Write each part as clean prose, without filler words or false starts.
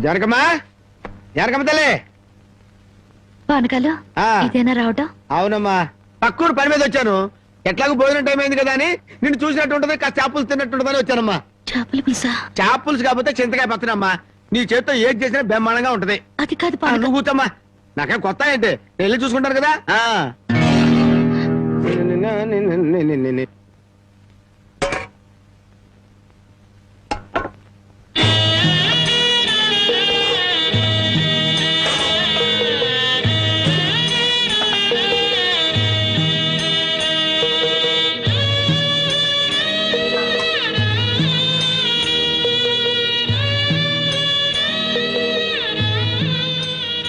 జనకమ్మా, జనకమ్మ తల్లి. పానకాలు ఇదేనా రావటం? అవునమ్మా, పక్కూరు పని మీద వచ్చాను. ఎట్లాగో భోజనం టైం అయింది కదా అని నిన్ను చూసినట్టు ఉంటది, కాస్త చేపలు తిన్నట్టుంటదని వచ్చానమ్మా. చేపల పులుసా? చేపలుసు కాకపోతే చింతకాయ పచ్చనమ్మా. నీ చేత్తో ఏది చేసినా బ్రహ్మాండంగా ఉంటది. అది కాదు, నువ్వు కూర్చోమ్మా. నాకేం కొత్త ఏంటి, నేను వెళ్ళి చూసుకుంటాను కదా.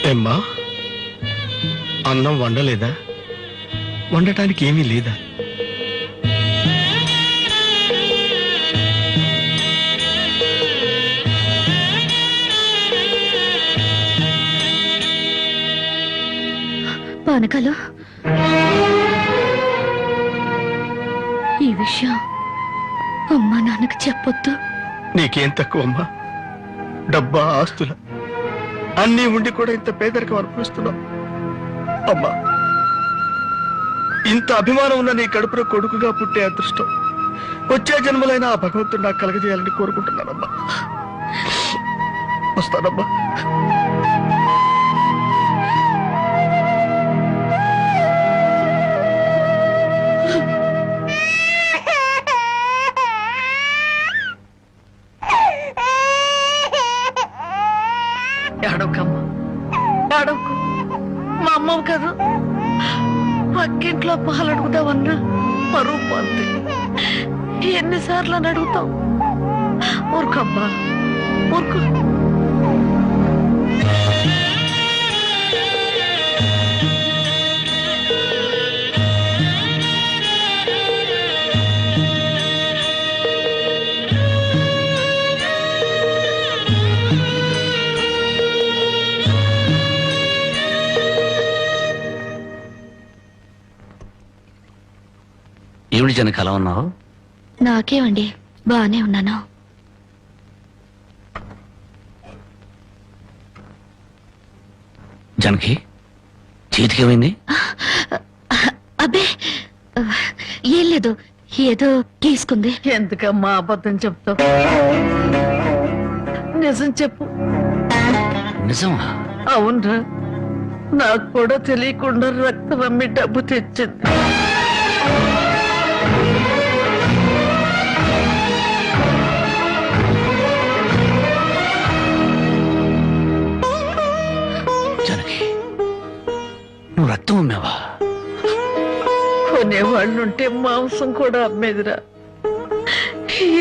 ఏమ్మా, అన్నం వండలేదా? వండటానికి ఏమీ లేదా? పానకాలు, ఈ విషయం అమ్మా నాన్నకు చెప్పొద్దు. నీకేం తక్కువమ్మా? డబ్బా, ఆస్తుల అన్నీ ఉండి కూడా ఇంత పేదరికం అనుభవిస్తున్నావు. అమ్మా, ఇంత అభిమానం ఉన్న నీ కడుపులో కొడుకుగా పుట్టే అదృష్టం వచ్చే జన్మలైనా ఆ భగవంతుడు నాకు కలగజేయాలని కోరుకుంటున్నానమ్మా. వస్తానమ్మా. ఏడవకమ్మా, ఏడవకు. మా అమ్మవు కదా, పక్కింట్లో పాలు అడుగుతావన్నా పరువు పోద్ది. ఎన్నిసార్లు అని అడుగుతావు? ఊరుకమ్మా, ఊరుకు. ఏమిటి జనక అలా ఉన్నావు? నాకేమండి, బానే ఉన్నాను. జనకి చేతికి ఏమైంది? అబ్బే ఏం లేదు, ఏదో గీసుకుంది. ఎందుకమ్మా అబద్ధం చెప్తావు? నిజం చెప్పు. నిజమా? అవునరా, నాకు కూడా తెలియకుండా రక్తం అమ్మి డబ్బు తెచ్చింది. జనకి, నువ్వు రక్తం అమ్మావా? కొనేవాళ్ళుంటే మాంసం కూడా అమ్మేదిరా.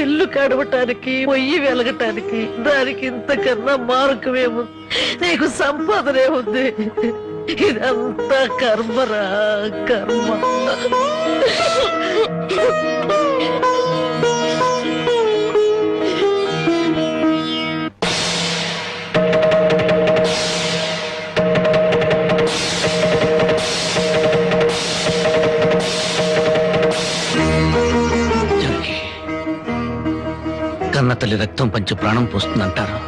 ఇల్లు కడవటానికి, పొయ్యి వెలగటానికి దానికి ఇంతకన్నా మార్గమేము? నీకు సంపాదనే ఉంది. ఇదంతా కర్మరా, కర్మ. కన్న తల్లి రక్తం పంచి ప్రాణం పోస్తుందంటారు.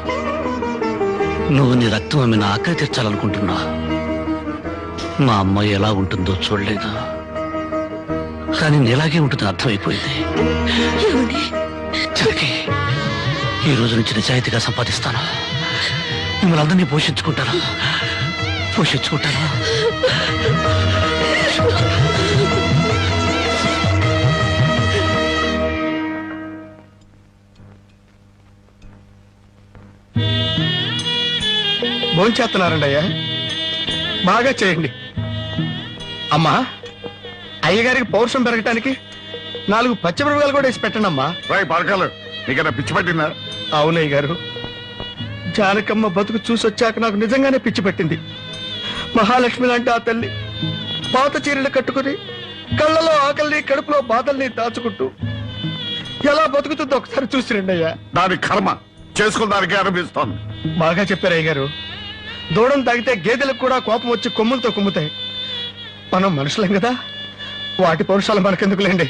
నువ్వు నీ రక్తం ఆమె నా ఆకలి తీర్చాలనుకుంటున్నా. మా అమ్మ ఎలా ఉంటుందో చూడలేదు, కానీ నేలాగే ఉంటుందని అర్థమైపోయింది. జనకి, ఈ రోజు నుంచి నిజాయితీగా సంపాదిస్తాను. మిమ్మల్ని అందరినీ పోషించుకుంటాను. భోంచేస్తున్నారండి అయ్యా, బాగా చేయండి. అమ్మా, అయ్యగారికి పౌరుషం పెరగటానికి 4 పచ్చిమిరపకాయలు కూడా వేసి పెట్టండి అమ్మా. పరకాలు నీకన్నా పిచ్చి పట్టిందా? అవునయ్య గారు, జానకమ్మ బతుకు చూసొచ్చాక నాకు నిజంగానే పిచ్చి పట్టింది. మహాలక్ష్మి లాంటి ఆ తల్లి పాత చీరలు కట్టుకుని కళ్ళలో ఆకలిని, కడుపులో బాధల్ని దాచుకుంటూ ఎలా బతుకుతుందో ఒకసారి చూసి రండి అయ్యా. దాని కర్మ చేసుకున్న దానికి అనిపిస్తోంది. బాగా చెప్పారు అయ్య గారు. దూడం తాగితే గేదెలకు కూడా కోపం వచ్చి కొమ్ములతో కుమ్ముతాయి. మనం మనుషులేం కదా, వాటి పౌరుషాలు మనకెందుకులేండి.